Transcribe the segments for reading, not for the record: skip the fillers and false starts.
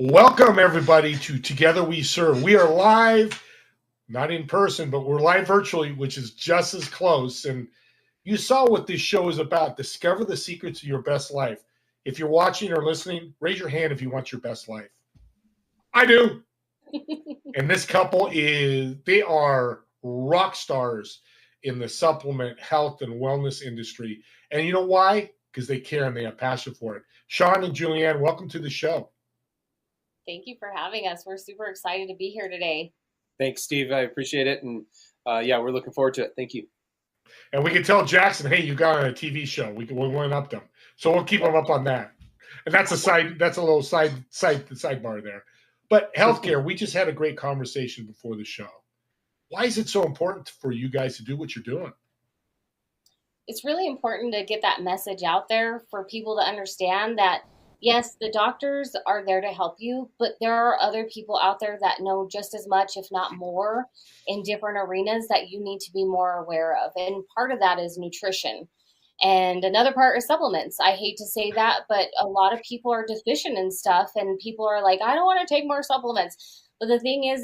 Welcome, everybody, to Together We Serve. We are live, not in person, but we're live virtually, which is just as close. And you saw what this show is about. Discover the secrets of your best life. If you're watching or listening, raise your hand if you want your best life. I do. And this couple they are rock stars in the supplement, health, and wellness industry. And you know why? Because they care and they have passion for it. Sean and Julianne, welcome to the show. Thank you for having us. We're super excited to be here today. Thanks, Steve. I appreciate it. And yeah, we're looking forward to it. Thank you. And we can tell Jackson, hey, you got on a TV show. We went up them. So we'll keep them up on that. And that's a little sidebar there. But healthcare, we just had a great conversation before the show. Why is it so important for you guys to do what you're doing? It's really important to get that message out there for people to understand that, yes, the doctors are there to help you, but there are other people out there that know just as much, if not more, in different arenas that you need to be more aware of. And part of that is nutrition. And another part is supplements. I hate to say that, but a lot of people are deficient in stuff, and people are like, I don't want to take more supplements. But the thing is,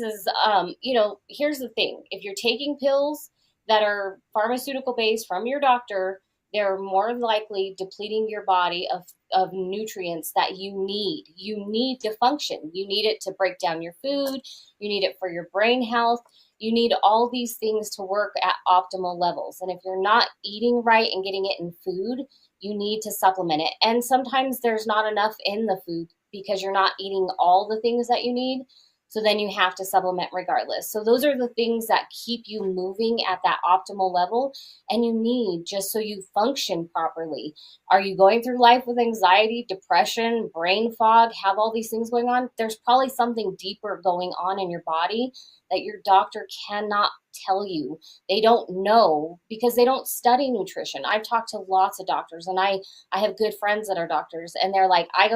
here's the thing. If you're taking pills that are pharmaceutical based from your doctor, they're more likely depleting your body of nutrients that you need. You need to function. You need it to break down your food. You need it for your brain health. You need all these things to work at optimal levels. And if you're not eating right and getting it in food, you need to supplement it. And sometimes there's not enough in the food because you're not eating all the things that you need. So then you have to supplement regardless. So those are the things that keep you moving at that optimal level and you need just so you function properly. Are you going through life with anxiety, depression, brain fog, have all these things going on? There's probably something deeper going on in your body that your doctor cannot tell you. They don't know because they don't study nutrition. I've talked to lots of doctors and I have good friends that are doctors and they're like, I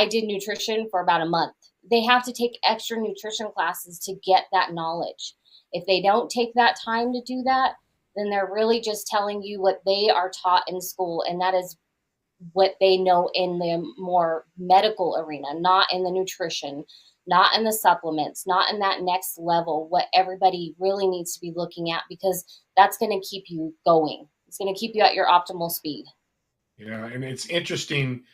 did nutrition for about a month. They have to take extra nutrition classes to get that knowledge. If they don't take that time to do that, then they're really just telling you what they are taught in school. And that is what they know in the more medical arena, not in the nutrition, not in the supplements, not in that next level, what everybody really needs to be looking at, because that's going to keep you going. It's going to keep you at your optimal speed. Yeah, and it's interesting.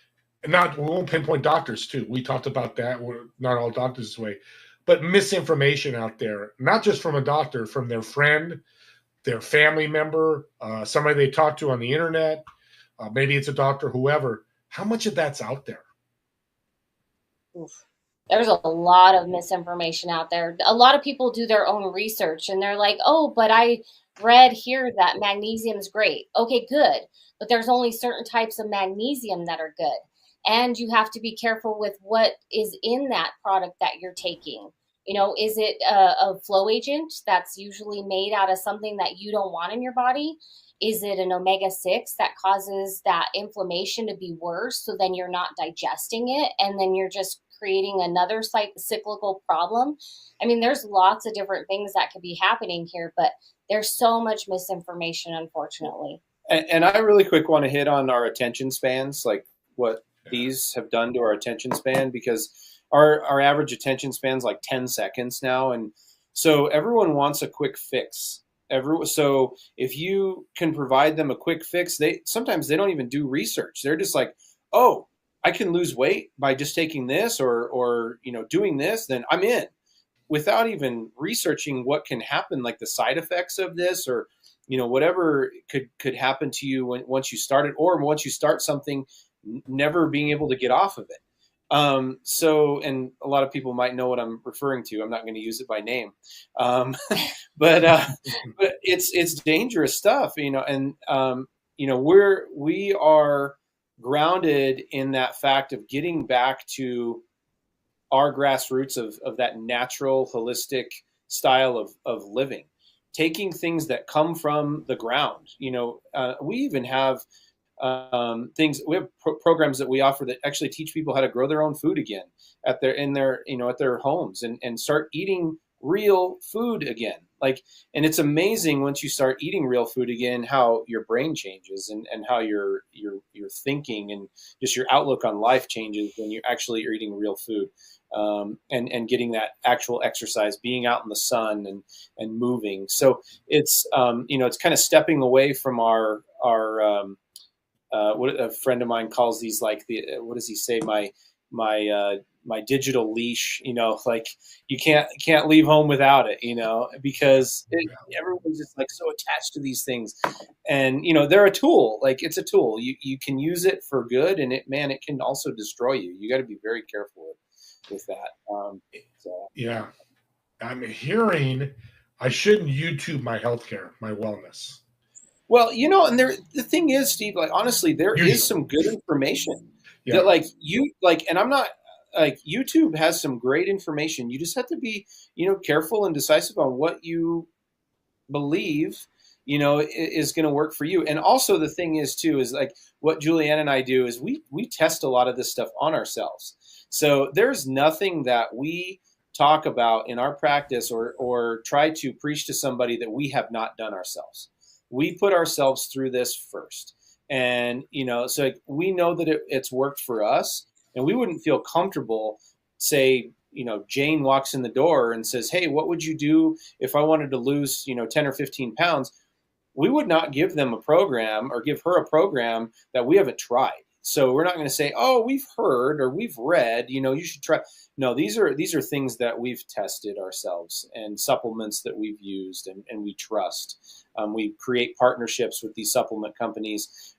We won't pinpoint doctors too. We talked about that. We're not all doctors this way, but misinformation out there, not just from a doctor, from their friend, their family member, somebody they talk to on the internet. Maybe it's a doctor, whoever. How much of that's out there? Oof. There's a lot of misinformation out there. A lot of people do their own research and they're like, oh, but I read here that magnesium is great. Okay, good. But there's only certain types of magnesium that are good. And you have to be careful with what is in that product that you're taking. Is it a flow agent that's usually made out of something that you don't want in your body? Is it an omega-6 that causes that inflammation to be worse? So then you're not digesting it and then you're just creating another cyclical problem. I mean, there's lots of different things that could be happening here, but there's so much misinformation, unfortunately. And I really quick want to hit on our attention spans, like what these have done to our attention span, because our average attention span's like 10 seconds now. And so everyone wants a quick fix. So if you can provide them a quick fix, sometimes they don't even do research. They're just like, oh, I can lose weight by just taking this or doing this, then I'm in, without even researching what can happen, like the side effects of this or whatever could happen to you once you start it, or once you start something, never being able to get off of it. And a lot of people might know what I'm referring to. I'm not going to use it by name. But it's dangerous stuff, and we are grounded in that fact of getting back to our grassroots of that natural, holistic style of living, taking things that come from the ground. We even have things. We have programs that we offer that actually teach people how to grow their own food again at their homes and start eating real food again. Like, and it's amazing once you start eating real food again, how your brain changes and how your thinking and just your outlook on life changes when you actually are eating real food. And getting that actual exercise, being out in the sun and moving. So it's, it's kind of stepping away from our what a friend of mine calls these, like what does he say? My digital leash, like you can't leave home without it, because everyone's just like so attached to these things, and they're a tool. Like, it's a tool. You can use it for good, and it can also destroy you. You got to be very careful with that. Yeah, I'm hearing I shouldn't YouTube my healthcare, my wellness. Well, and the thing is, Steve, like, honestly, there is some good information that and I'm not, like, YouTube has some great information. You just have to be, careful and decisive on what you believe, is going to work for you. And also the thing is too, is like what Julianne and I do is we test a lot of this stuff on ourselves. So there's nothing that we talk about in our practice or try to preach to somebody that we have not done ourselves. We put ourselves through this first. And, so like, we know that it's worked for us, and we wouldn't feel comfortable, say, Jane walks in the door and says, "Hey, what would you do if I wanted to lose, 10 or 15 pounds?" We would not give them a program or give her a program that we haven't tried. So we're not going to say, "Oh, we've heard or we've read, you should try." No, these are things that we've tested ourselves, and supplements that we've used and we trust. We create partnerships with these supplement companies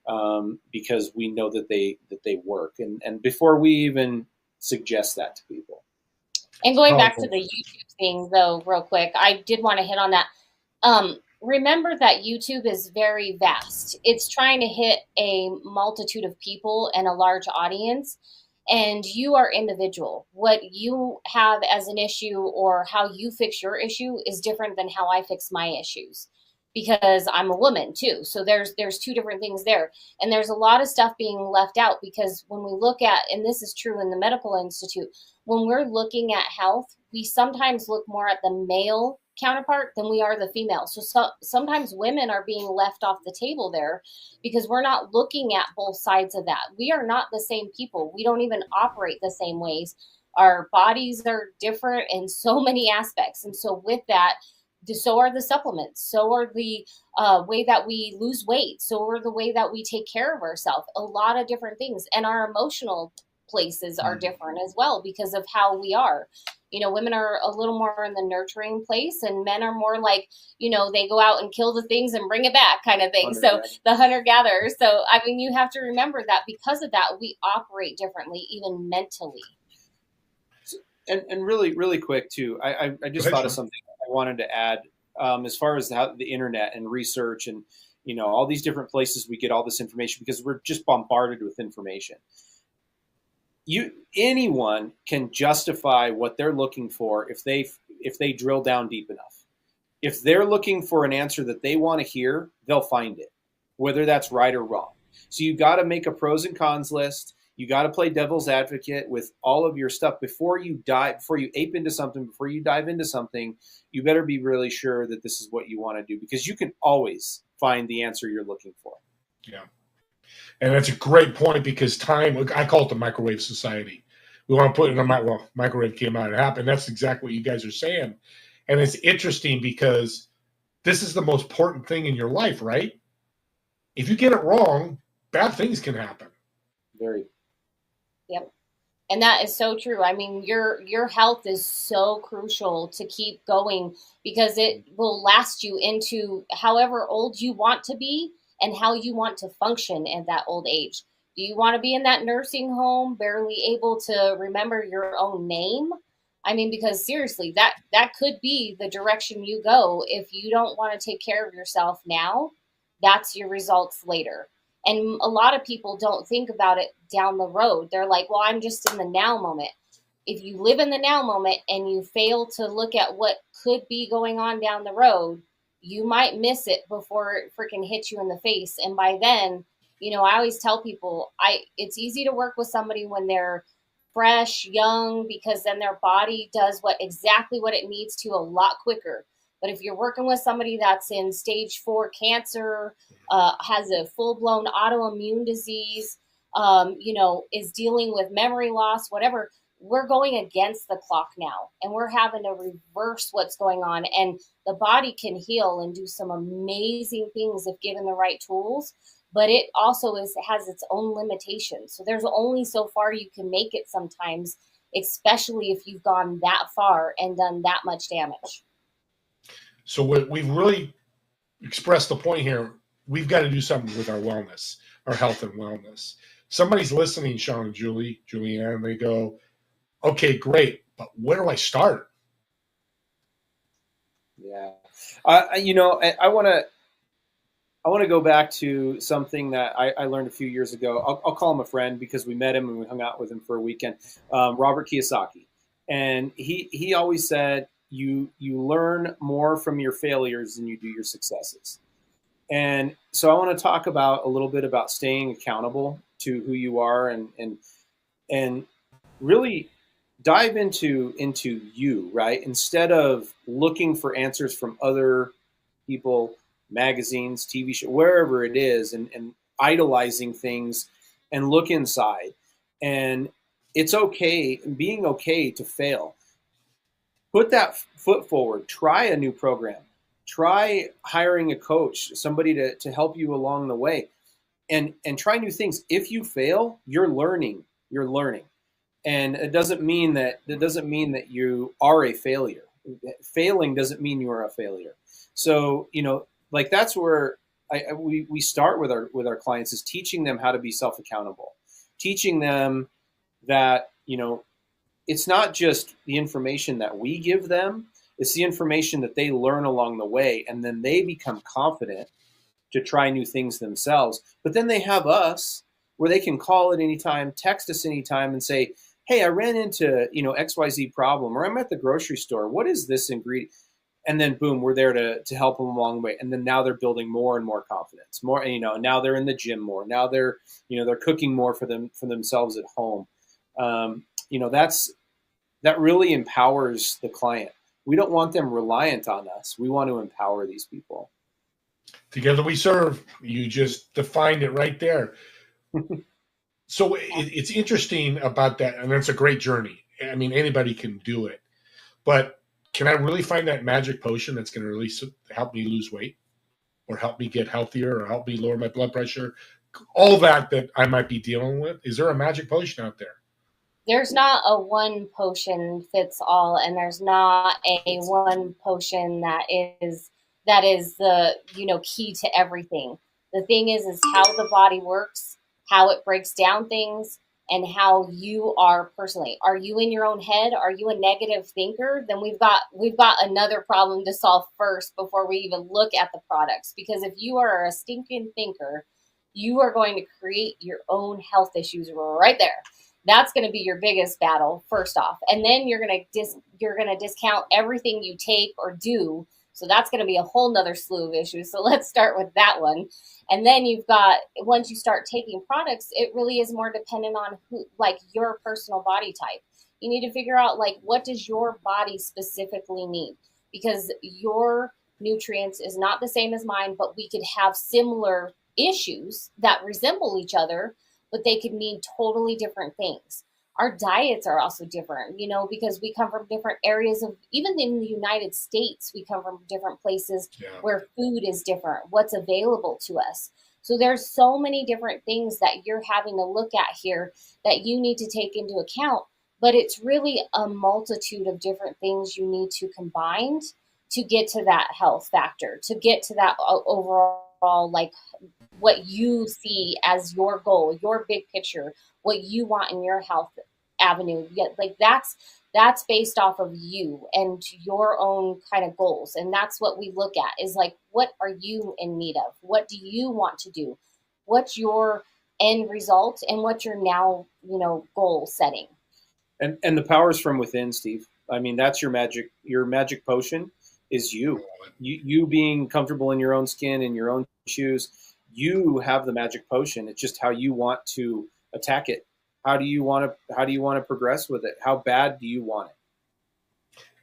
because we know that they work, and before we even suggest that to people. And going back to the YouTube thing, though, real quick, I did want to hit on that. Remember that YouTube is very vast. It's trying to hit a multitude of people and a large audience, and you are individual. What you have as an issue or how you fix your issue is different than how I fix my issues, because I'm a woman too. So there's two different things there. And there's a lot of stuff being left out, because when we look at, and this is true in the medical institute, when we're looking at health, we sometimes look more at the male counterpart than we are the female. So sometimes women are being left off the table there because we're not looking at both sides of that. We are not the same people. We don't even operate the same ways. Our bodies are different in so many aspects. And so with that, so are the supplements. So are the way that we lose weight. So are the way that we take care of ourselves. A lot of different things. And our emotional places are different as well because of how we are. Women are a little more in the nurturing place, and men are more like, they go out and kill the things and bring it back kind of thing. So the hunter-gatherer. So, I mean, you have to remember that because of that, we operate differently, even mentally. And really, really quick too, I just thought of something I wanted to add as far as how the internet and research and, all these different places we get all this information, because we're just bombarded with information. Anyone can justify what they're looking for if they drill down deep enough. If they're looking for an answer that they want to hear, they'll find it, whether that's right or wrong. So you got to make a pros and cons list. You got to play devil's advocate with all of your stuff before you ape into something, before you dive into something. You better be really sure that this is what you want to do, because you can always find the answer you're looking for. Yeah. And that's a great point, because time, I call it the microwave society. We want to put it in a microwave came out, it happened. That's exactly what you guys are saying. And it's interesting because this is the most important thing in your life, right? If you get it wrong, bad things can happen. Very. Yep. And that is so true. I mean, your health is so crucial to keep going, because it will last you into however old you want to be and how you want to function at that old age. Do you want to be in that nursing home, barely able to remember your own name? I mean, because seriously, that could be the direction you go. If you don't want to take care of yourself now, that's your results later. And a lot of people don't think about it down the road. They're like, well, I'm just in the now moment. If you live in the now moment and you fail to look at what could be going on down the road, you might miss it before it freaking hits you in the face. And by then, I always tell people, it's easy to work with somebody when they're fresh, young, because then their body does exactly what it needs to a lot quicker. But if you're working with somebody that's in stage 4 cancer, has a full-blown autoimmune disease, is dealing with memory loss, whatever, we're going against the clock now, and we're having to reverse what's going on. And the body can heal and do some amazing things if given the right tools, but it also has its own limitations. So there's only so far you can make it sometimes, especially if you've gone that far and done that much damage. So we've really expressed the point here. We've got to do something with our wellness, our health and wellness. Somebody's listening, Sean and Julianne, and they go, okay, great, but where do I start? Yeah. I want to go back to something that I learned a few years ago. I'll call him a friend because we met him and we hung out with him for a weekend. Robert Kiyosaki. And he always said, you learn more from your failures than you do your successes. And so I want to talk a little bit about staying accountable to who you are and really dive into you, right? Instead of looking for answers from other people, magazines, TV show, wherever it is, and idolizing things, and look inside. And it's okay, being okay to fail. Put that foot forward. Try a new program. Try hiring a coach, somebody to help you along the way, and try new things. If you fail, you're learning. You're learning. And it doesn't mean that you are a failure. Failing doesn't mean you are a failure. So, like that's where we start with our clients, is teaching them how to be self-accountable, teaching them that, it's not just the information that we give them, it's the information that they learn along the way, and then they become confident to try new things themselves. But then they have us where they can call at any time, text us anytime and say, hey, I ran into, XYZ problem, or I'm at the grocery store. What is this ingredient? And then boom, we're there to help them along the way. And then now they're building more and more confidence, more, now they're in the gym more. Now they're cooking more for themselves at home. That really empowers the client. We don't want them reliant on us. We want to empower these people. Together we serve. You just defined it right there. So it's interesting about that, and it's a great journey. I mean, anybody can do it, but can I really find that magic potion that's going to really help me lose weight, or help me get healthier, or help me lower my blood pressure? All that I might be dealing with. Is there a magic potion out there? There's not a one potion fits all, and there's not a one potion that is the key to everything. The thing is how the body works, how it breaks down things, and how you are personally. Are you in your own head? Are you a negative thinker? Then we've got another problem to solve first before we even look at the products. Because if you are a stinking thinker, you are going to create your own health issues right there. That's going to be your biggest battle first off. And then you're going to discount everything you take or do. So that's going to be a whole nother slew of issues. So let's start with that one. And then you've got, once you start taking products, it really is more dependent on your personal body type. You need to figure out what does your body specifically need, because your nutrients is not the same as mine, but we could have similar issues that resemble each other, but they could mean totally different things. Our diets are also different, because we come from different areas even in the United States, we come from different places where food is different, what's available to us. So there's so many different things that you're having to look at here that you need to take into account, but it's really a multitude of different things you need to combine to get to that health factor, to get to that overall, what you see as your goal, your big picture, what you want in your health avenue. That's based off of you and your own kind of goals. And that's what we look at is what are you in need of? What do you want to do? What's your end result, and what's your now, goal setting? And the power's from within, Steve. I mean, that's your magic potion is you being comfortable in your own skin, in your own shoes. You have the magic potion. It's just how you want to attack it, how do you want to progress with it? How bad do you want it?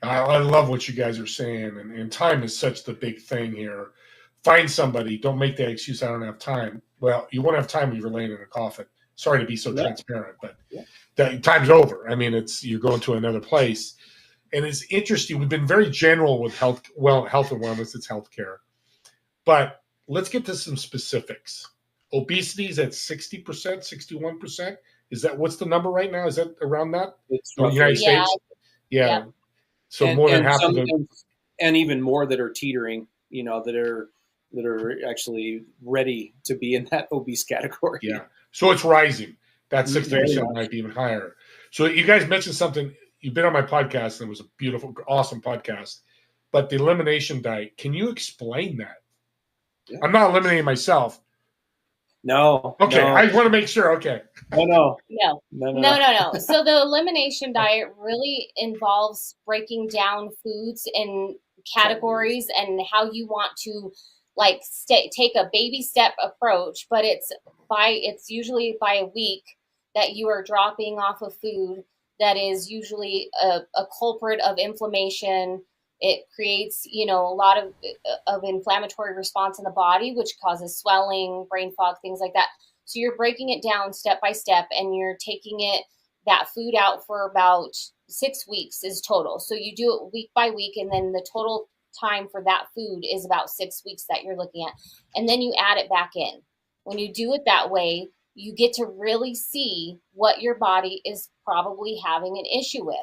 I love what you guys are saying, and time is such the big thing here. Find somebody. Don't make that excuse. I don't have time. Well, you won't have time when you're laying in a coffin. Sorry to be so transparent, but that time's over. I mean, you're going to another place, and it's interesting. We've been very general with health and wellness. It's healthcare, but let's get to some specifics. Obesity is at 60%, 61%. Is that what's the number right now? Is that around that? It's in the United States? Yeah. Yep. So more than half of and even more that are teetering, that are actually ready to be in that obese category. Yeah. So it's rising. That 60% might be even higher. So you guys mentioned something. You've been on my podcast, and it was a beautiful, awesome podcast. But the elimination diet, can you explain that? Yeah. I'm not eliminating myself. No. Okay, no. I want to make sure. Okay. No. So the elimination diet really involves breaking down foods in categories and how you want to take a baby step approach, but it's usually by a week that you are dropping off of food that is usually a culprit of inflammation. It creates, a lot of inflammatory response in the body, which causes swelling, brain fog, things like that. So you're breaking it down step by step, and you're taking that food out for about 6 weeks is total. So you do it week by week, and then the total time for that food is about 6 weeks that you're looking at. And then you add it back in. When you do it that way, you get to really see what your body is probably having an issue with.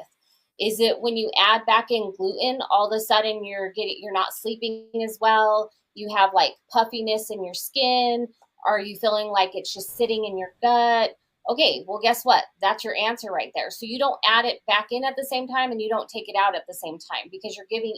Is it when you add back in gluten, all of a sudden you're not sleeping as well? You have puffiness in your skin? Are you feeling like it's just sitting in your gut? Okay, well, guess what? That's your answer right there. So you don't add it back in at the same time, and you don't take it out at the same time, because you're giving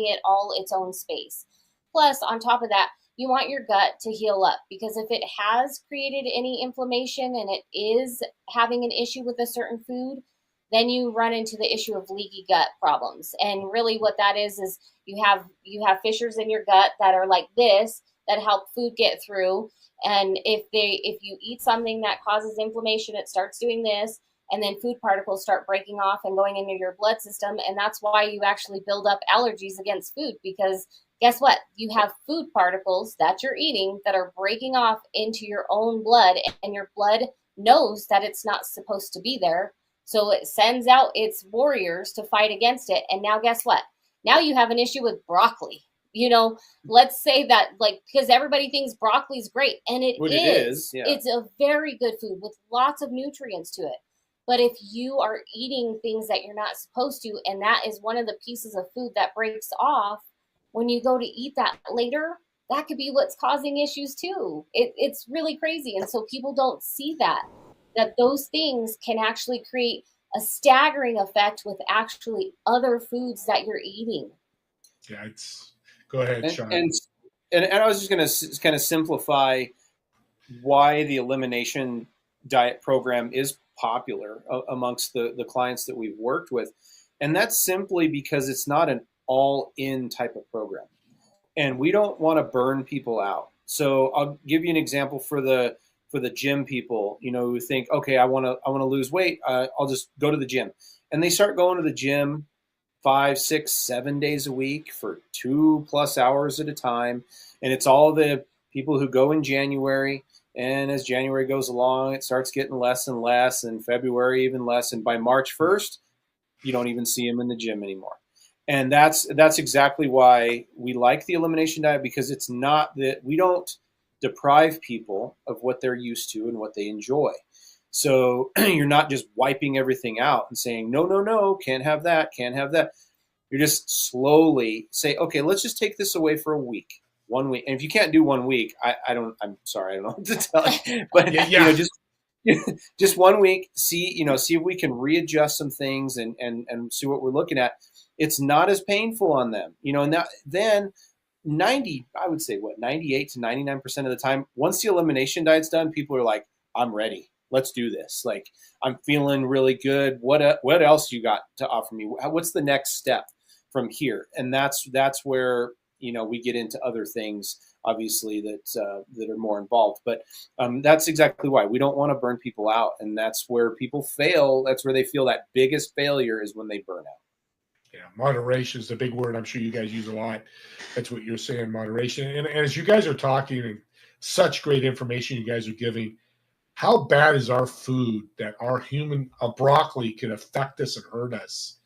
it all its own space. Plus, on top of that, you want your gut to heal up, because if it has created any inflammation and it is having an issue with a certain food, then you run into the issue of leaky gut problems. And really what that is you have fissures in your gut that are like this, that help food get through. And if you eat something that causes inflammation, it starts doing this, and then food particles start breaking off and going into your blood system. And that's why you actually build up allergies against food, because guess what? You have food particles that you're eating that are breaking off into your own blood, and your blood knows that it's not supposed to be there. So it sends out its warriors to fight against it. And now guess what? Now you have an issue with broccoli. Let's say that, because everybody thinks broccoli is great, and it is. Yeah. It's a very good food with lots of nutrients to it. But if you are eating things that you're not supposed to, and that is one of the pieces of food that breaks off, when you go to eat that later, that could be what's causing issues too. It's really crazy. And so people don't see that those things can actually create a staggering effect with actually other foods that you're eating. Yeah, go ahead, Sean. And I was just going to kind of simplify why the elimination diet program is popular amongst the clients that we've worked with. And that's simply because it's not an all-in type of program. And we don't want to burn people out. So I'll give you an example for the gym people, who think, okay, I want to lose weight. I'll just go to the gym. And they start going to the gym 5, 6, 7 days a week for 2+ hours at a time. And it's all the people who go in January. And as January goes along, it starts getting less and less, and February even less. And by March 1st, you don't even see them in the gym anymore. And that's exactly why we like the elimination diet, because it's not that we don't deprive people of what they're used to and what they enjoy. So you're not just wiping everything out and saying, no, can't have that. You're just slowly say, okay, let's just take this away for a week, 1 week. And if you can't do 1 week, I'm sorry, I don't know what to tell you, but just 1 week, see if we can readjust some things and see what we're looking at. It's not as painful on them, and then 98 to 99% of the time, once the elimination diet's done, people are like, I'm ready. Let's do this. I'm feeling really good. What else you got to offer me? What's the next step from here? And that's where, we get into other things, obviously, that are more involved. But that's exactly why we don't want to burn people out, and that's where people fail. That's where they feel that biggest failure is when they burn out. Yeah, moderation is a big word. I'm sure you guys use a lot. That's what you're saying, moderation. And as you guys are talking, and such great information you guys are giving, how bad is our food that our broccoli can affect us and hurt us?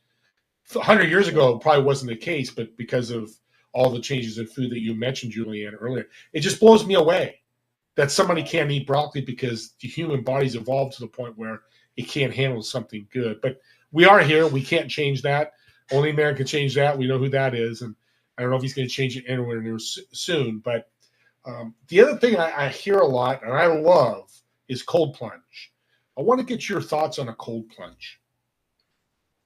100 years ago, it probably wasn't the case, but because of all the changes in food that you mentioned, Julianne, earlier, it just blows me away that somebody can't eat broccoli because the human body's evolved to the point where it can't handle something good. But we are here. We can't change that. Only man can change that. We know who that is. And I don't know if he's going to change it anywhere near soon. But the other thing I hear a lot and I love is cold plunge. I want to get your thoughts on a cold plunge.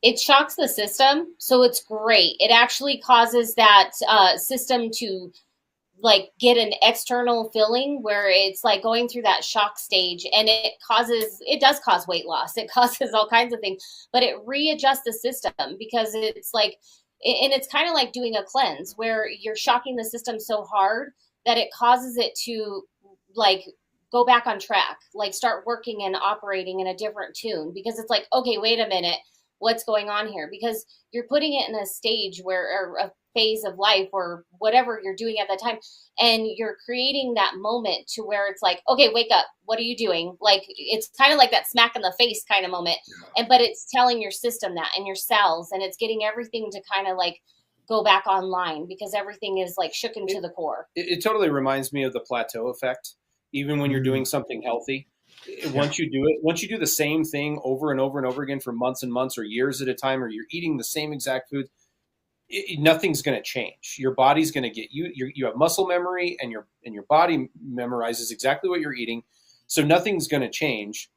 It shocks the system, so it's great. It actually causes that system to like get an external feeling where it's like going through that shock stage, and it does cause weight loss. It causes all kinds of things, but it readjusts the system because it's like, and it's kind of like doing a cleanse where you're shocking the system so hard that it causes it to like go back on track, like start working and operating in a different tune, because it's like, okay, wait a minute, what's going on here? Because you're putting it in a stage or a phase of life or whatever you're doing at that time, and you're creating that moment to where it's like, okay, wake up, what are you doing? Like, it's kind of like that smack in the face kind of moment. But it's telling your system that, and your cells, and it's getting everything to kind of like go back online, because everything is like shooken to the core. It totally reminds me of the plateau effect. Even when you're doing something healthy, once you do the same thing over and over and over again for months and months or years at a time, or you're eating the same exact food, nothing's going to change. Your body's going to get you have muscle memory, and your body memorizes exactly what you're eating. So nothing's going to change.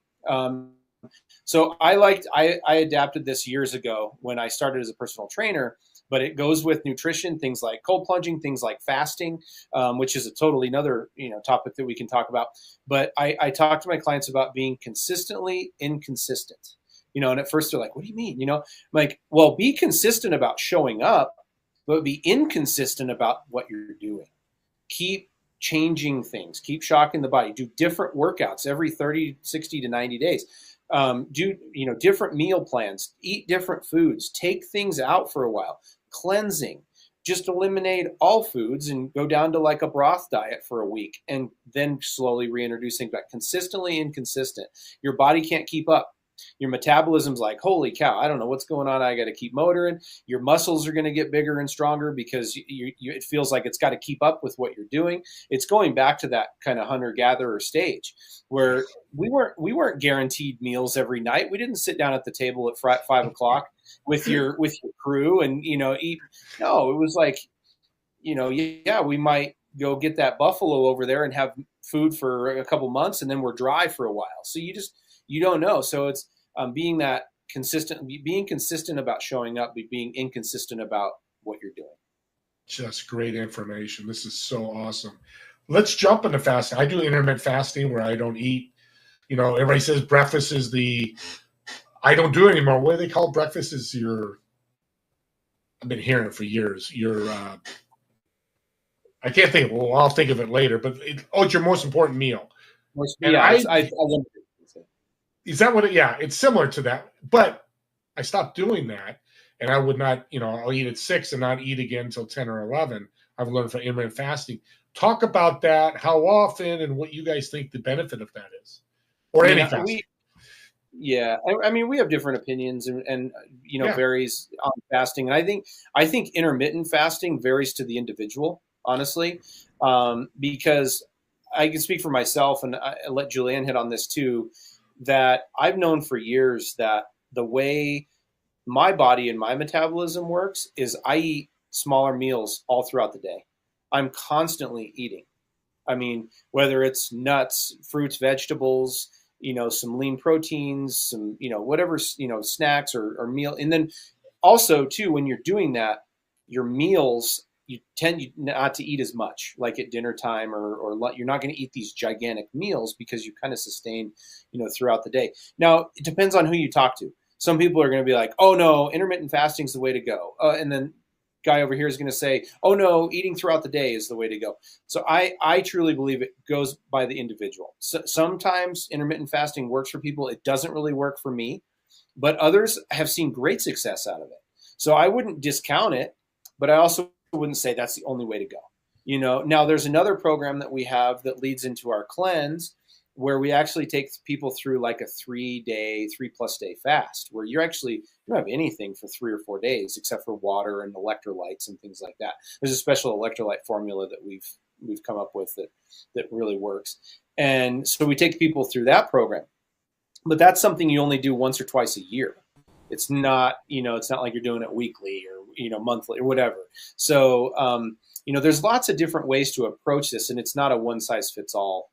So I adapted this years ago when I started as a personal trainer, but it goes with nutrition, things like cold plunging, things like fasting, which is a totally another topic that we can talk about. But I talk to my clients about being consistently inconsistent. And at first they're like, what do you mean? I'm like, well, be consistent about showing up, but be inconsistent about what you're doing. Keep changing things, keep shocking the body, do different workouts every 30, 60 to 90 days. Do different meal plans, eat different foods, take things out for a while, cleansing, just eliminate all foods and go down to like a broth diet for a week, and then slowly reintroduce things back. Consistently inconsistent. Your body can't keep up. Your metabolism's like, holy cow, I don't know what's going on. I got to keep motoring. Your muscles are going to get bigger and stronger because it feels like it's got to keep up with what you're doing. It's going back to that kind of hunter-gatherer stage where we weren't guaranteed meals every night. We didn't sit down at the table at 5 o'clock with your crew and eat. No, it was like, we might go get that buffalo over there and have food for a couple months, and then we're dry for a while. So you don't know. So it's being consistent about showing up, being inconsistent about what you're doing. Just great information. This is so awesome. Let's jump into fasting. I do intermittent fasting where I don't eat. Everybody says breakfast is I don't do it anymore. What do they call breakfast? I've been hearing it for years. I can't think of it. Well, I'll think of it later. But it's your most important meal. I is that what it's similar to that, but I stopped doing that, and I would not, I'll eat at 6 and not eat again until 10 or 11. I've learned from intermittent fasting. Talk about that, how often, and what you guys think the benefit of that is, or any fasting. We have different opinions and varies on fasting. And I think intermittent fasting varies to the individual, honestly, because I can speak for myself, and I let Julianne hit on this too, that I've known for years that the way my body and my metabolism works is I eat smaller meals all throughout the day. I'm constantly eating. I mean, whether it's nuts, fruits, vegetables, some lean proteins, some, whatever, snacks or meal. And then also too, when you're doing that, your meals, you tend not to eat as much, like at dinner time or you're not going to eat these gigantic meals because you kind of sustain, throughout the day. Now, it depends on who you talk to. Some people are going to be like, oh no, intermittent fasting is the way to go. And then guy over here is going to say, oh no, eating throughout the day is the way to go. So I truly believe it goes by the individual. So sometimes intermittent fasting works for people. It doesn't really work for me, but others have seen great success out of it. So I wouldn't discount it, but I also wouldn't say that's the only way to go. You know, now there's another program that we have that leads into our cleanse, where we actually take people through like a 3+ day fast, where you don't have anything for 3 or 4 days except for water and electrolytes and things like that. There's a special electrolyte formula that we've come up with that really works. And so we take people through that program, but that's something you only do once or twice a year. It's not, it's not like you're doing it weekly or, monthly or whatever. So, there's lots of different ways to approach this, and it's not a one size fits all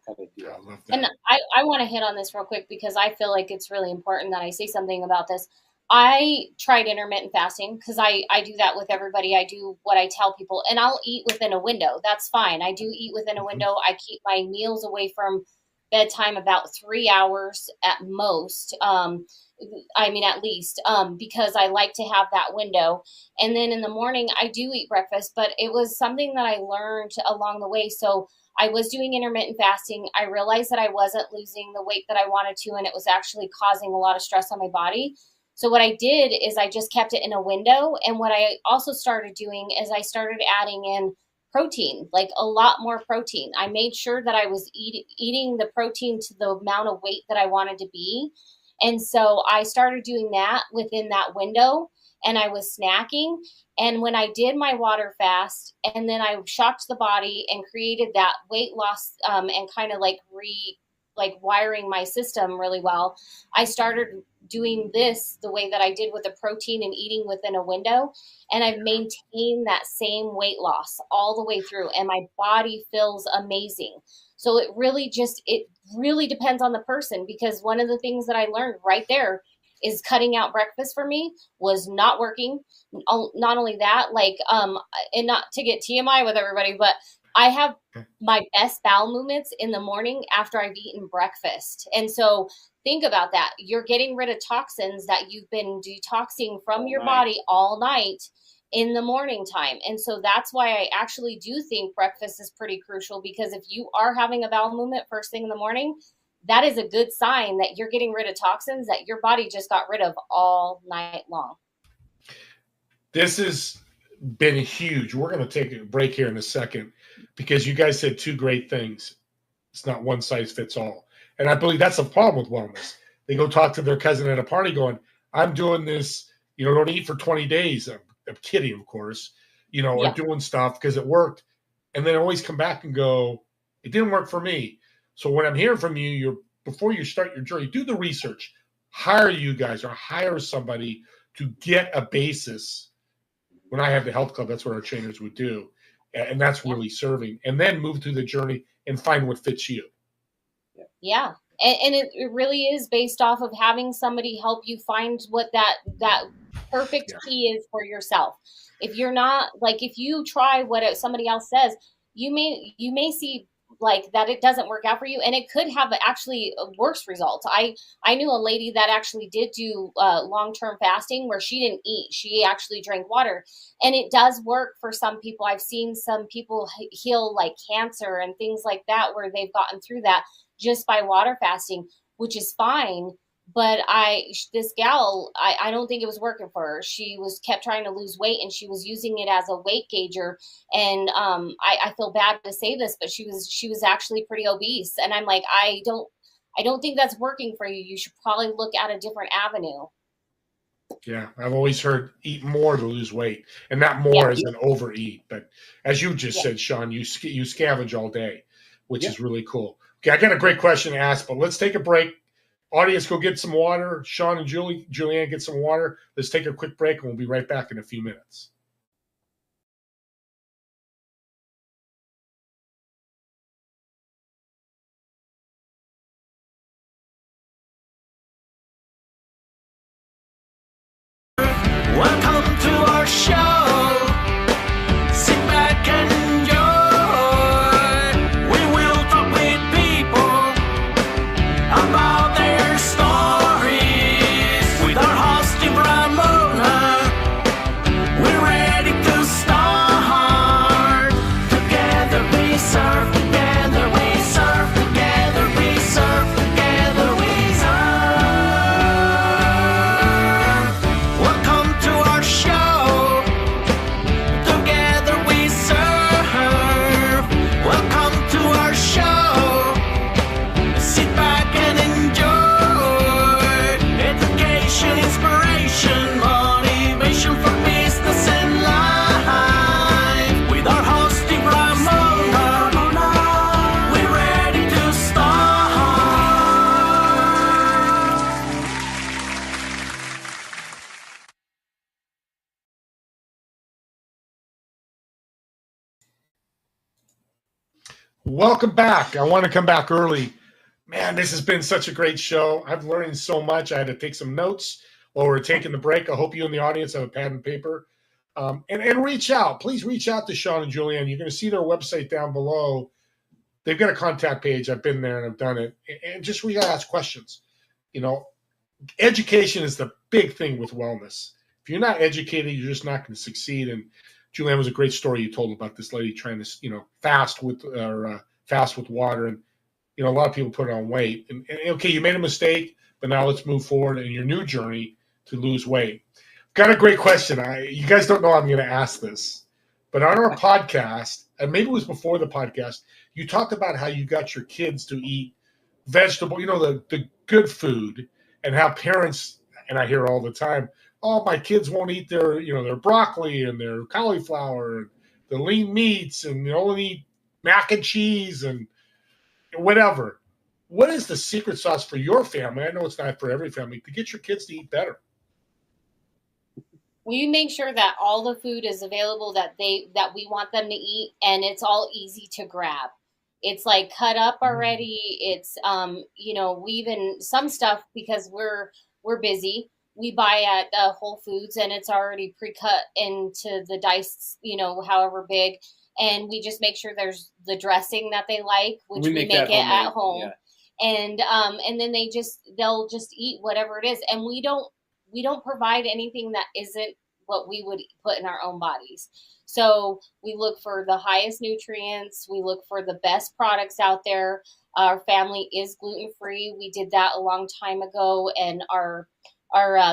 kind of deal. I love that. And I want to hit on this real quick because I feel like it's really important that I say something about this. I tried intermittent fasting because I do that with everybody. I do what I tell people, and I'll eat within a window. That's fine. I do eat within a window. I keep my meals away from bedtime about 3 hours at most. At least, because I like to have that window. And then in the morning, I do eat breakfast, but it was something that I learned along the way. So I was doing intermittent fasting. I realized that I wasn't losing the weight that I wanted to, and it was actually causing a lot of stress on my body. So what I did is I just kept it in a window. And what I also started doing is I started adding in protein, like a lot more protein. I made sure that I was eating the protein to the amount of weight that I wanted to be. And so I started doing that within that window, and I was snacking. And when I did my water fast, and then I shocked the body and created that weight loss and kind of like wiring my system really well, I started doing this the way that I did with the protein and eating within a window. And I've maintained that same weight loss all the way through, and my body feels amazing. So it really depends on the person, because one of the things that I learned right there is cutting out breakfast for me was not working. Not only that, and not to get TMI with everybody, but I have my best bowel movements in the morning after I've eaten breakfast. And so think about that. You're getting rid of toxins that you've been detoxing from your body all night in the morning time. And so that's why I actually do think breakfast is pretty crucial, because if you are having a bowel movement first thing in the morning, that is a good sign that you're getting rid of toxins that your body just got rid of all night long. This has been huge. We're going to take a break here in a second, because you guys said two great things. It's not one size fits all. And I believe that's a problem with wellness. They go talk to their cousin at a party going, I'm doing this, don't eat for 20 days. I'm kidding, of course, or doing stuff because it worked. And then always come back and go, it didn't work for me. So when I'm hearing from you, before you start your journey, do the research, hire you guys or hire somebody to get a basis. When I have the health club, that's what our trainers would do. And that's really serving. And then move through the journey and find what fits you. Yeah. And it really is based off of having somebody help you find what that perfect key is for yourself. If you're not, if you try what somebody else says, you may see that it doesn't work out for you, and it could have actually worse results. I knew a lady that actually did do long-term fasting where she didn't eat. She actually drank water, and it does work for some people. I've seen some people heal cancer and things like that, where they've gotten through that just by water fasting, which is fine. But this gal, I don't think it was working for her. She kept trying to lose weight, and she was using it as a weight gauger. And I feel bad to say this, but she was actually pretty obese. And I'm like, I don't think that's working for you. You should probably look at a different avenue. Yeah, I've always heard eat more to lose weight, and not more as an overeat. But as you just said, Sean, you scavenge all day, which is really cool. Okay, I got a great question to ask, but let's take a break. Audience, go get some water. Sean and Julianne, get some water. Let's take a quick break, and we'll be right back in a few minutes. Welcome to our show. Sit back and enjoy. We will talk with people about their stories. With our host, Tim Ramona, we're Welcome back. I want to come back early. Man, this has been such a great show. I've learned so much. I had to take some notes while we're taking the break. I hope you in the audience have a pad and paper. And reach out. Please reach out to Sean and Julianne. You're going to see their website down below. They've got a contact page. I've been there and I've done it. And just we got to ask questions. You know, education is the big thing with wellness. If you're not educated, you're just not going to succeed. And Julianne, was a great story you told about this lady trying to, fast with water. And, a lot of people put on weight. And okay, you made a mistake, but now let's move forward in your new journey to lose weight. Got a great question. You guys don't know I'm going to ask this, but on our podcast, and maybe it was before the podcast, you talked about how you got your kids to eat vegetable, the good food, and how parents, and I hear all the time, oh, my kids won't eat their broccoli and their cauliflower and the lean meats, and they only eat mac and cheese and whatever. What is the secret sauce for your family? I know it's not for every family, to get your kids to eat better. We make sure that all the food is available that we want them to eat, and it's all easy to grab. It's like cut up already. It's we even some stuff, because we're busy, we buy at Whole Foods, and it's already pre-cut into the dice, however big, and we just make sure there's the dressing that they like, which we make it at home. Yeah. And then they'll just eat whatever it is, and we don't provide anything that isn't what we would put in our own bodies. So we look for the highest nutrients. We look for the best products out there. Our family is gluten-free. We did that a long time ago. And our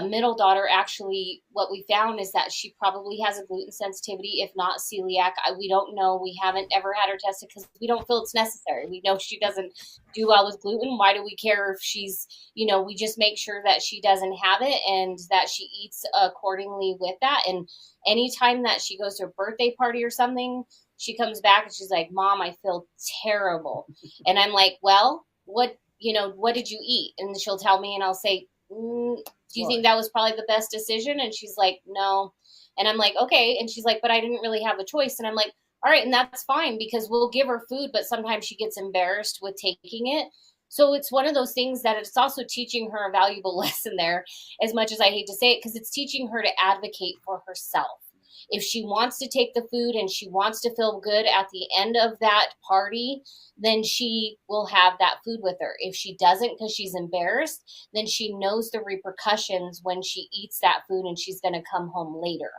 middle daughter, actually, what we found is that she probably has a gluten sensitivity, if not celiac. We don't know. We haven't ever had her tested because we don't feel it's necessary. We know she doesn't do well with gluten. Why do we care if she's, we just make sure that she doesn't have it and that she eats accordingly with that. And anytime that she goes to a birthday party or something, she comes back and she's like, Mom, I feel terrible. And I'm like, well, what did you eat? And she'll tell me, and I'll say, do you think that was probably the best decision? And she's like, no. And I'm like, okay. And she's like, but I didn't really have a choice. And I'm like, all right. And that's fine, because we'll give her food, but sometimes she gets embarrassed with taking it. So it's one of those things that it's also teaching her a valuable lesson there, as much as I hate to say it, because it's teaching her to advocate for herself. If she wants to take the food and she wants to feel good at the end of that party, then she will have that food with her. If she doesn't because she's embarrassed, then she knows the repercussions when she eats that food and she's going to come home later.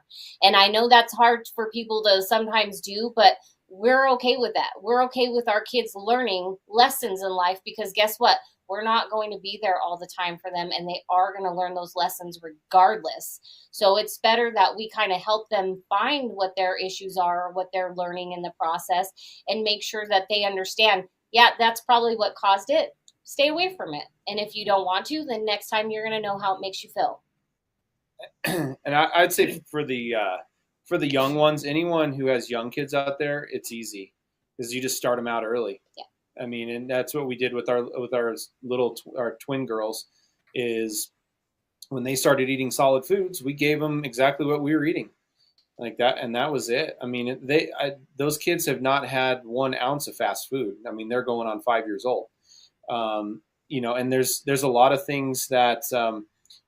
And I know that's hard for people to sometimes do, but we're okay with that. We're okay with our kids learning lessons in life, because guess what? We're not going to be there all the time for them, and they are going to learn those lessons regardless. So it's better that we kind of help them find what their issues are, or what they're learning in the process, and make sure that they understand, yeah, that's probably what caused it. Stay away from it. And if you don't want to, then next time you're going to know how it makes you feel. And I'd say for the young ones, anyone who has young kids out there, it's easy, because you just start them out early. Yeah. I mean, and that's what we did with our twin girls, is when they started eating solid foods, we gave them exactly what we were eating, like that, and that was it. I mean, those kids have not had 1 ounce of fast food. I mean, they're going on 5 years old, and there's a lot of things that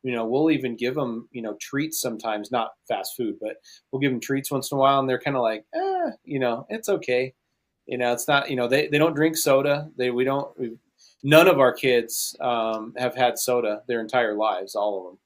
we'll even give them treats sometimes, not fast food, but we'll give them treats once in a while, and they're kind of like, it's okay. It's not, they don't drink soda. None of our kids have had soda their entire lives, all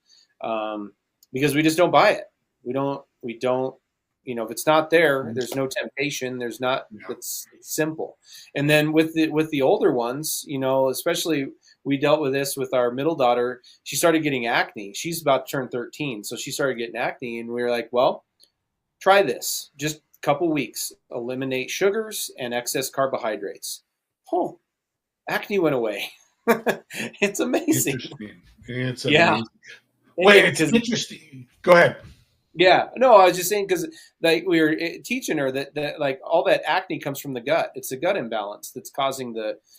of them, because we just don't buy it. We don't, if it's not there, there's no temptation. There's not, it's simple. And then with the older ones, especially we dealt with this with our middle daughter. She started getting acne. She's about to turn 13. So she started getting acne, and we were like, well, try this. Just couple weeks, eliminate sugars and excess carbohydrates. Oh, acne went away. It's amazing. It's amazing. Wait, it's interesting. Go ahead. Yeah, no, I was just saying, because like we were teaching her that like all that acne comes from the gut. It's the gut imbalance that's causing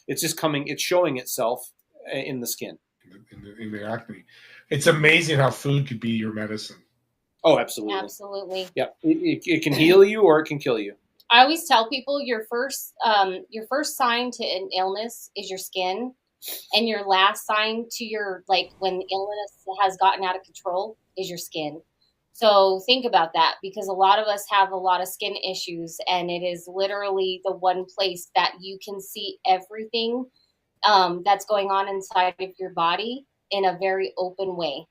it's showing itself in the skin. In the acne. It's amazing how food could be your medicine. Oh, absolutely. Absolutely. Yeah. It can heal you or it can kill you. I always tell people your first sign to an illness is your skin, and your last sign to your, like, when illness has gotten out of control, is your skin. So think about that, because a lot of us have a lot of skin issues, and it is literally the one place that you can see everything that's going on inside of your body in a very open way.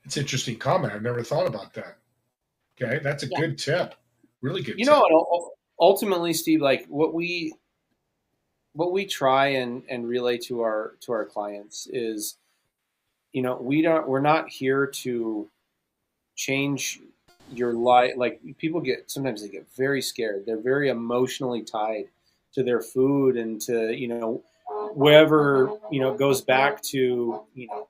It's an interesting comment. I've never thought about that. Okay, that's a Yeah. good tip. Really good You tip. know, ultimately, Steve, like what we try and relay to our clients is, you know, we're not here to change your life. Like people sometimes they get very scared. They're very emotionally tied to their food and to, you know, wherever, you know, it goes back to, you know,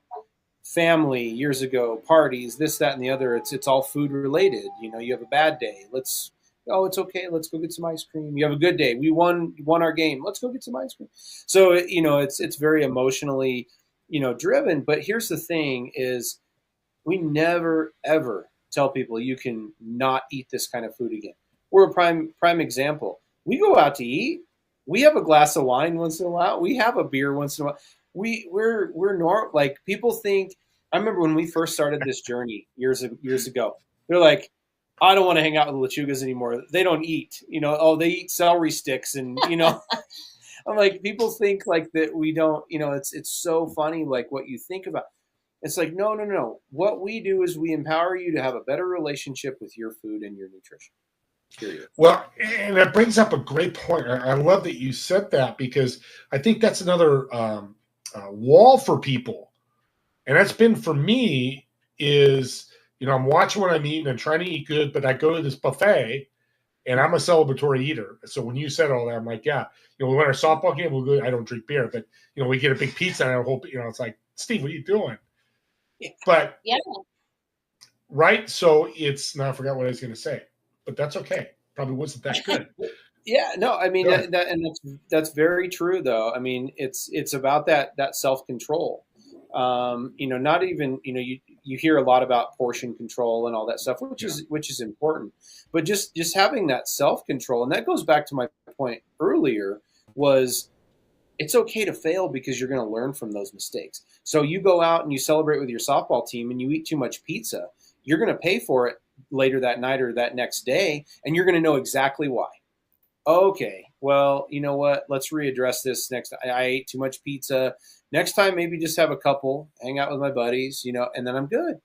family years ago, parties, this, that, and the other. It's all food related. You know, you have a bad day. It's okay. Let's go get some ice cream. You have a good day. We won our game. Let's go get some ice cream. So, you know, it's very emotionally, you know, driven. But here's the thing is we never, ever tell people you can not eat this kind of food again. We're a prime example. We go out to eat. We have a glass of wine once in a while. We have a beer once in a while. We're normal. Like people think. I remember when we first started this journey years ago. They're like, I don't want to hang out with Lechugas anymore. They don't eat. You know, oh, they eat celery sticks, and you know, I'm like, people think like that we don't. You know, it's so funny like what you think about. It's like no. What we do is we empower you to have a better relationship with your food and your nutrition. Period. Well, and that brings up a great point. I love that you said that, because I think that's another wall for people. And that's been for me is, you know, I'm watching what I'm eating and trying to eat good, but I go to this buffet and I'm a celebratory eater. So when you said all that, I'm like, yeah, you know, we went our softball game. We'll go, I don't drink beer, but, you know, we get a big pizza and I hope, you know, it's like, Steve, what are you doing? Yeah. But, Yeah. right. So it's, now I forgot what I was going to say, but that's okay. Probably wasn't that good. Yeah, no, I mean Good. that's very true though. I mean, it's about that self-control. You know, not even, you know, you hear a lot about portion control and all that stuff, which is important. But just having that self-control, and that goes back to my point earlier, was it's okay to fail because you're going to learn from those mistakes. So you go out and you celebrate with your softball team and you eat too much pizza, you're going to pay for it later that night or that next day, and you're going to know exactly why. Okay, well, you know what? Let's readdress this next time. I ate too much pizza. Next time, maybe just have a couple, hang out with my buddies, you know, and then I'm good.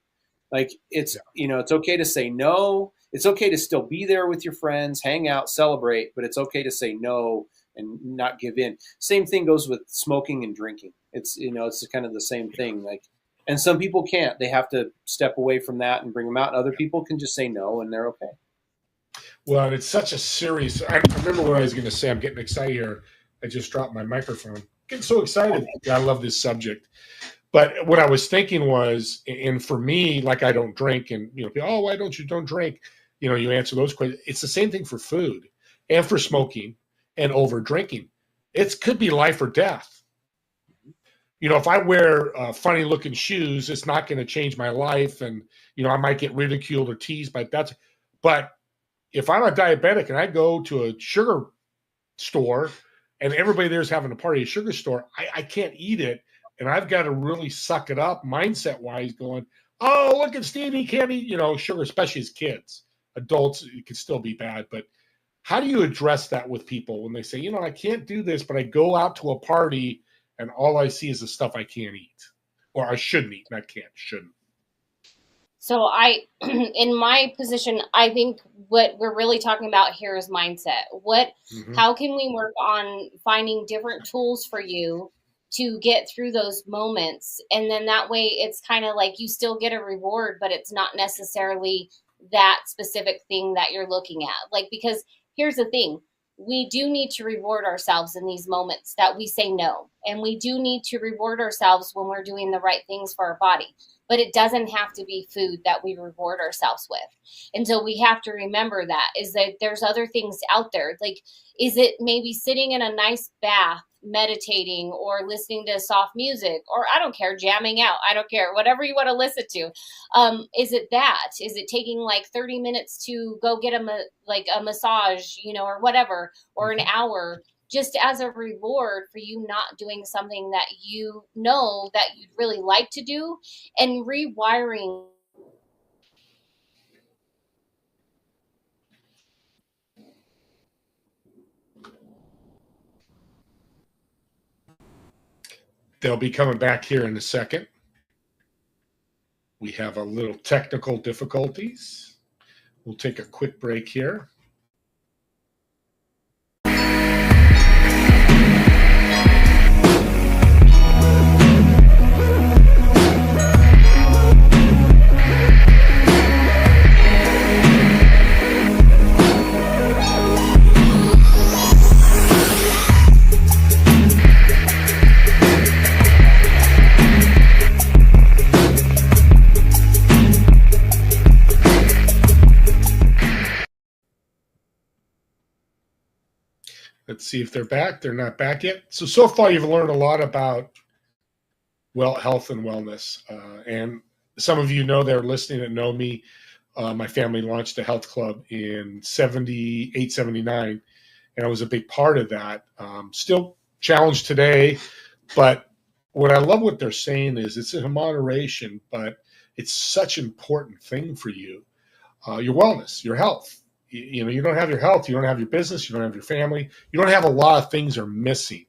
Like it's, you know, it's okay to say no. It's okay to still be there with your friends, hang out, celebrate, but it's okay to say no and not give in. Same thing goes with smoking and drinking. It's, you know, it's kind of the same thing. Like, and some people can't. They have to step away from that and bring them out. Other people can just say no and they're okay. Well, and it's such a serious. I remember what I was going to say. I'm getting excited here. I just dropped my microphone. Getting so excited. I love this subject. But what I was thinking was, and for me, like I don't drink, and you know, oh, why don't drink? You know, you answer those questions. It's the same thing for food and for smoking and over drinking. It could be life or death. You know, if I wear funny looking shoes, it's not going to change my life, and you know, I might get ridiculed or teased by that. But if I'm a diabetic and I go to a sugar store and everybody there's having a party at a sugar store, I can't eat it. And I've got to really suck it up mindset wise going, oh, look at Steve, he can't eat, you know, sugar, especially as kids. Adults, it can still be bad. But how do you address that with people when they say, you know, I can't do this, but I go out to a party and all I see is the stuff I can't eat or I shouldn't eat, not can't, shouldn't. So in my position, I think what we're really talking about here is mindset. How can we work on finding different tools for you to get through those moments? And then that way it's kind of like you still get a reward, but it's not necessarily that specific thing that you're looking at. Like, because here's the thing, we do need to reward ourselves in these moments that we say no. And we do need to reward ourselves when we're doing the right things for our body. But it doesn't have to be food that we reward ourselves with. And so we have to remember that, is that there's other things out there. Like, is it maybe sitting in a nice bath meditating or listening to soft music, or I don't care, jamming out, I don't care, whatever you want to listen to. Is it that? Is it taking like 30 minutes to go get a massage, or whatever, or an hour, just as a reward for you not doing something that you know that you'd really like to do, and rewiring. They'll be coming back here in a second. We have a little technical difficulties. We'll take a quick break here. Let's see if they're back. They're not back yet. So far you've learned a lot about health and wellness. And some of you know, they're listening that know me. My family launched a health club in 78, 79, and I was a big part of that. Still challenged today, but what I love what they're saying is it's in moderation, but it's such an important thing for you. Your wellness, your health. You don't have your health, you don't have your business, you don't have your family, you don't have a lot of things are missing.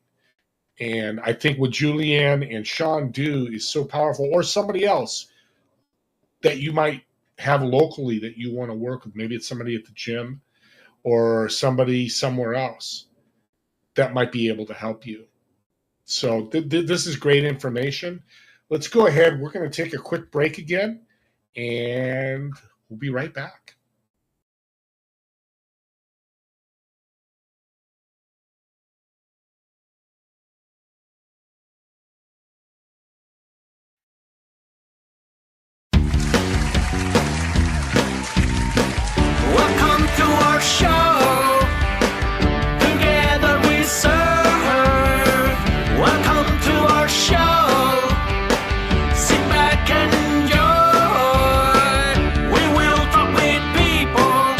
And I think what Julianne and Sean do is so powerful, or somebody else that you might have locally that you want to work with. Maybe it's somebody at the gym or somebody somewhere else that might be able to help you. So this is great information. Let's go ahead. We're going to take a quick break again, and we'll be right back. Welcome to our show. Together we serve. Welcome to our show. Sit back and enjoy. We will talk with people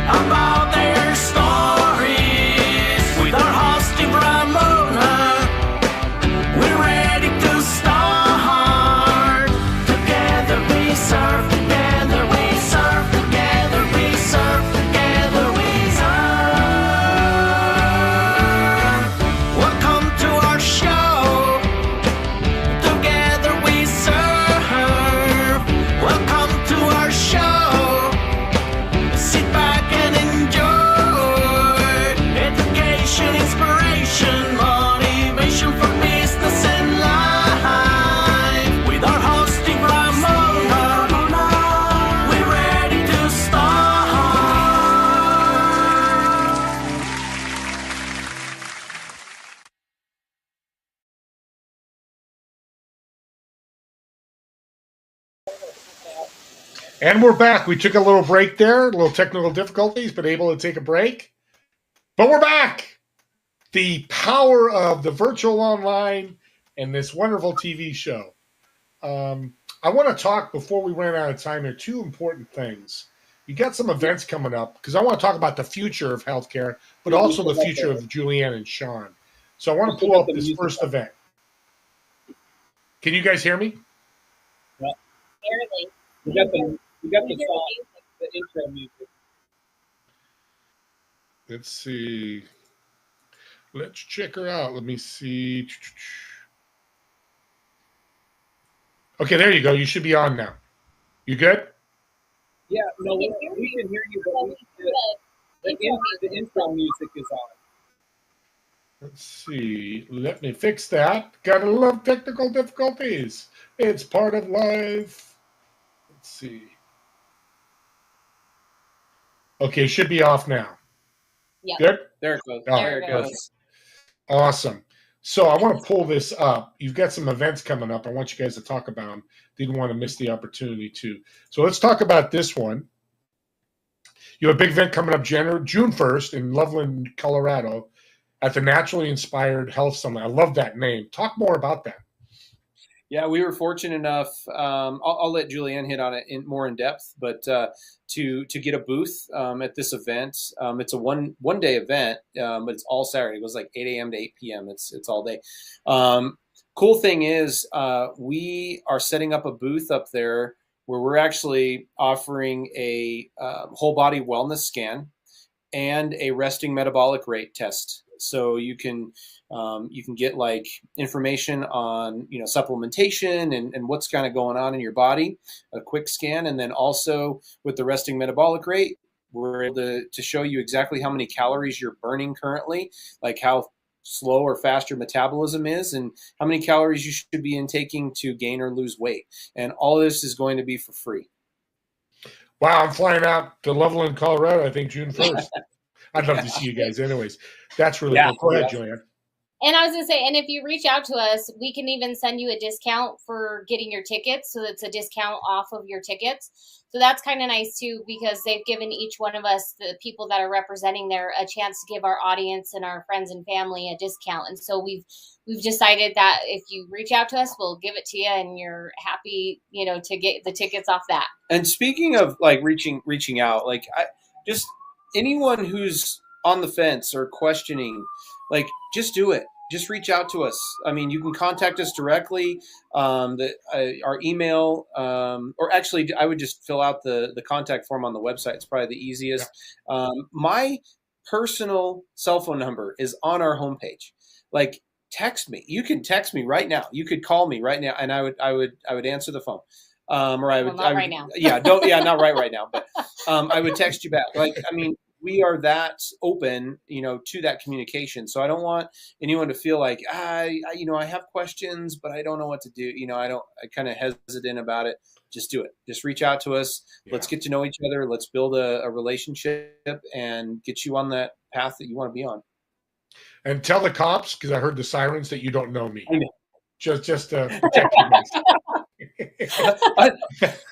about their stories. With our host Steve Ramona, we're ready to start. Together we serve. Together we serve. Together we serve. Together we serve. Welcome to our show. Together we serve. Welcome to our show. Sit back and enjoy. Education, inspiration, motivation for business and life. With our host Steve Ramona, we're ready to start. And we're back. We took a little break there, a little technical difficulties, but able to take a break. But we're back. The power of the virtual online and this wonderful TV show. I want to talk, before we run out of time here, two important things. You got some events coming up, because I want to talk about the future of healthcare, but also the future of Julianne and Sean. So I want to pull up this first event. Can you guys hear me? Barely. We got the We hear song, the the intro music. Let's see. Let's check her out. Let me see. Okay, there you go. You should be on now. You good? Yeah, no, We we can hear can you. hear you, but music. the intro music is on. Let's see. Let me fix that. Gotta love technical difficulties. It's part of life. Let's see. Okay, should be off now. Yeah. Good? There it goes. Oh, There it goes. Awesome. So I want to pull this up. You've got some events coming up. I want you guys to talk about them. Didn't want to miss the opportunity to. So let's talk about this one. You have a big event coming up June 1st in Loveland, Colorado. at the Naturally Inspired Health Summit. I love that name. Talk more about that. Yeah, we were fortunate enough. I'll let Julianne hit on it more in depth, but to get a booth at this event. It's a one day event, but it's all Saturday. It goes like 8 a.m. to 8 p.m. It's all day. Cool thing is, we are setting up a booth up there where we're actually offering a whole body wellness scan and a resting metabolic rate test. So you can get like information on, supplementation and what's kind of going on in your body, a quick scan. And then also with the resting metabolic rate, we're able to show you exactly how many calories you're burning currently, like how slow or fast your metabolism is and how many calories you should be intaking to gain or lose weight. And all this is going to be for free. Wow, I'm flying out to Loveland, Colorado, I think June 1st. I'd love to see you guys anyways. That's really cool. Go ahead, Julianne. And I was going to say, and if you reach out to us, we can even send you a discount for getting your tickets. So it's a discount off of your tickets. So that's kind of nice too, because they've given each one of us, the people that are representing there, a chance to give our audience and our friends and family a discount. And so we've decided that if you reach out to us, we'll give it to you, and you're happy, to get the tickets off that. And speaking of like reaching out, like just anyone who's on the fence or questioning, like just do it. Just reach out to us. I mean, you can contact us directly. Our email, or actually, I would just fill out the contact form on the website. It's probably the easiest. My personal cell phone number is on our homepage. Like, text me. You can text me right now. You could call me right now, and I would answer the phone. Or I would, not right now. Not right now, but I would text you back. Like, I mean, we are that open, to that communication. So I don't want anyone to feel like, I have questions, but I don't know what to do. I kind of hesitant about it. Just do it. Just reach out to us. Yeah. Let's get to know each other. Let's build a relationship and get you on that path that you want to be on. And tell the cops, because I heard the sirens, that you don't know me. I know. Just to protect you guys.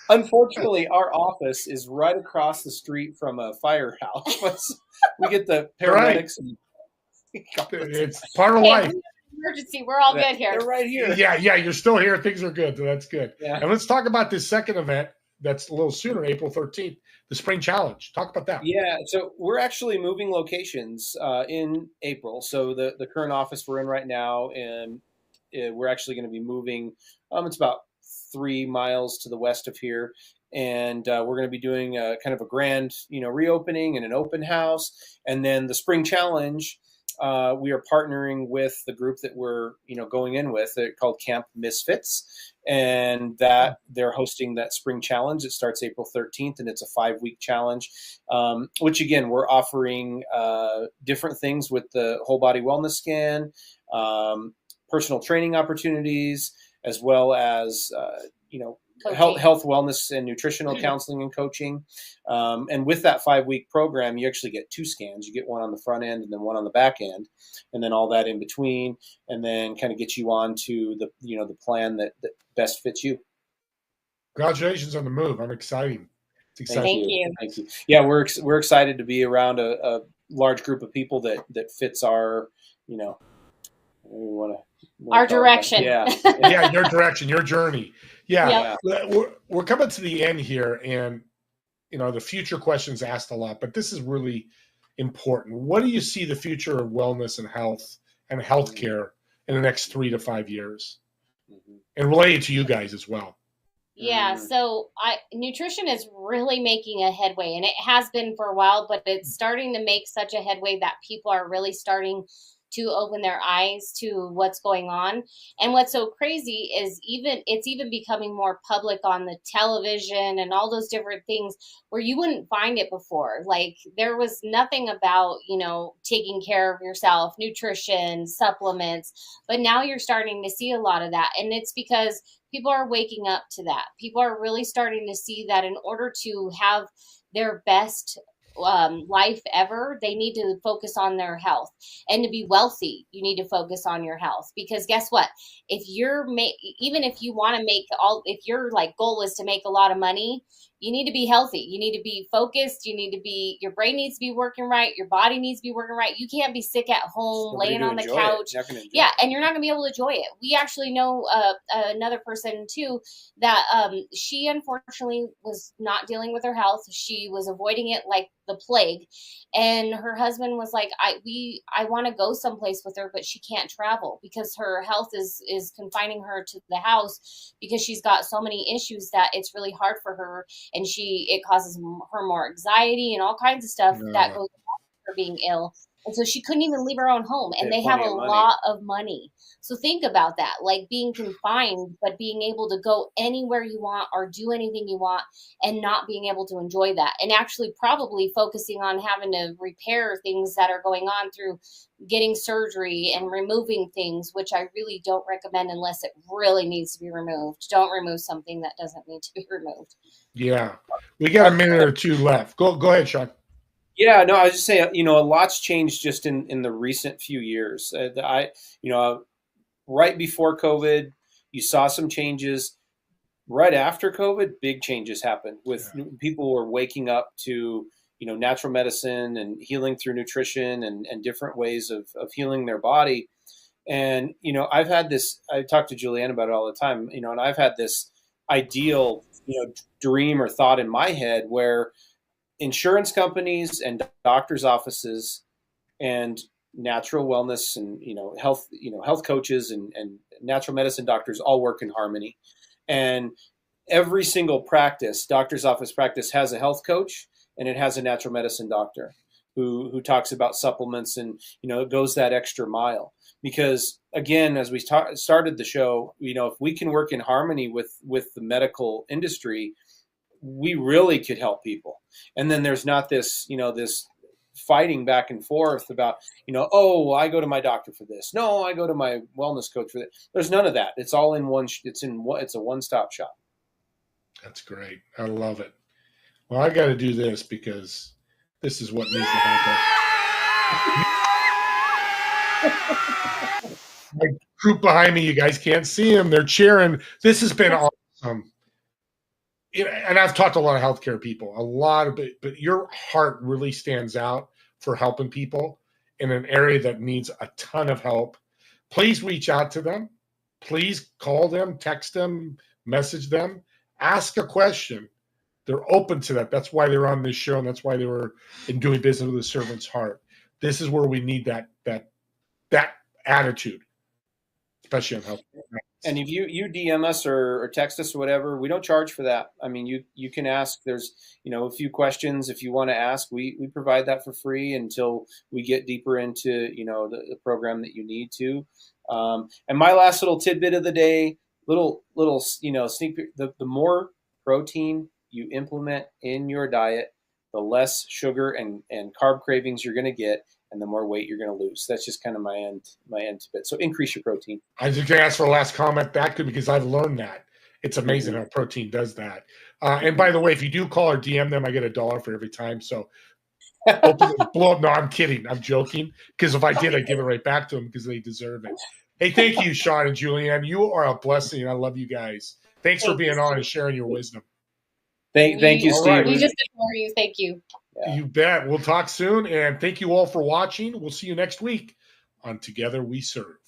Unfortunately, our office is right across the street from a firehouse. We get the paramedics. Right. It's part of life. Emergency. We're all good here. They're right here. Yeah, you're still here. Things are good. So that's good. Yeah. And let's talk about this second event that's a little sooner, April 13th, the Spring Challenge. Talk about that. Yeah, so we're actually moving locations in April. So the current office we're in right now, and we're actually going to be moving. It's about 3 miles to the west of here, and we're going to be doing kind of a grand, reopening and an open house. And then the Spring Challenge, we are partnering with the group that we're, going in with. They're called Camp Misfits, and that they're hosting that Spring Challenge. It starts April 13th, and it's a 5-week challenge, which again, we're offering different things with the whole body wellness scan, personal training opportunities, as well as, health, wellness, and nutritional counseling and coaching. And with that 5-week program, you actually get 2 scans. You get one on the front end and then one on the back end, and then all that in between, and then kind of get you on to the plan that best fits you. Congratulations on the move. I'm excited. It's exciting. Thank you. Yeah, we're excited to be around a large group of people that fits our, our direction. Yeah, your direction, your journey. Yeah. We're coming to the end here, and the future questions asked a lot, but this is really important. What do you see the future of wellness and health and healthcare in the next 3 to 5 years, and related to you guys as well? Yeah, so nutrition is really making a headway, and it has been for a while, but it's starting to make such a headway that people are really starting to open their eyes to what's going on. And what's so crazy is it's even becoming more public on the television and all those different things where you wouldn't find it before. Like, there was nothing about, taking care of yourself, nutrition, supplements, but now you're starting to see a lot of that. And it's because people are waking up to that. People are really starting to see that in order to have their best life ever, they need to focus on their health. And to be wealthy, you need to focus on your health, because guess what? If you're even if you want to if your goal is to make a lot of money, you need to be healthy. You need to be focused. Your brain needs to be working right. Your body needs to be working right. You can't be sick at home, Nobody laying to on the enjoy it. couch. You're not gonna enjoy Yeah, it. and you're not going to be able to enjoy it. We actually know another person too that she unfortunately was not dealing with her health. She was avoiding it like the plague, and her husband was like, I want to go someplace with her, but she can't travel because her health is confining her to the house because she's got so many issues that it's really hard for her, and it causes her more anxiety and all kinds of stuff that goes for being ill. And so she couldn't even leave her own home. And They they have have a plenty of money. lot of money. So think about that, like being confined, but being able to go anywhere you want or do anything you want and not being able to enjoy that. And actually probably focusing on having to repair things that are going on through getting surgery and removing things, which I really don't recommend unless it really needs to be removed. Don't remove something that doesn't need to be removed. Yeah. We got a minute or two left. Go ahead, Sean. Yeah, no, I was just saying, a lot's changed just in the recent few years. Right before COVID, you saw some changes. Right after COVID, big changes happened with people were waking up to, natural medicine and healing through nutrition and different ways of healing their body. And, I've had this, I talk to Julianne about it all the time, and I've had this ideal, dream or thought in my head where insurance companies and doctors' offices and natural wellness and health coaches and natural medicine doctors all work in harmony. And every single doctor's office practice has a health coach and it has a natural medicine doctor who talks about supplements and it goes that extra mile. Because again, as we started the show, if we can work in harmony with the medical industry, we really could help people. And then there's not this, this fighting back and forth about, I go to my doctor for this. No, I go to my wellness coach for that. There's none of that. It's all in one. It's a one-stop shop. That's great. I love it. Well, I got to do this because this is what needs to happen. My group behind me, you guys can't see them. They're cheering. This has been awesome. And I've talked to a lot of healthcare people, a lot of it, but your heart really stands out for helping people in an area that needs a ton of help. Please reach out to them. Please call them, text them, message them, ask a question. They're open to that. That's why they're on this show, and that's why they were in doing business with a servant's heart. This is where we need that attitude, especially on health. And if you DM us or text us or whatever, we don't charge for that. I mean, you can ask. There's a few questions if you want to ask. We provide that for free until we get deeper into the program that you need to. And my last little tidbit of the day, little sneak peek. The more protein you implement in your diet, the less sugar and carb cravings you're going to get, and the more weight you're going to lose. That's just kind of my end tidbit. So increase your protein. I was just going to ask for a last comment back to because I've learned that. It's amazing how protein does that. And by the way, if you do call or DM them, I get $1 for every time. So blow up. No, I'm kidding. I'm joking. Because if I did, I'd give it right back to them because they deserve it. Hey, thank you, Sean and Julianne. You are a blessing. I love you guys. Thanks for being on and sharing your wisdom. Thank you, Steve. Right. We just adore you. Thank you. Yeah. You bet. We'll talk soon. And thank you all for watching. We'll see you next week on Together We Serve.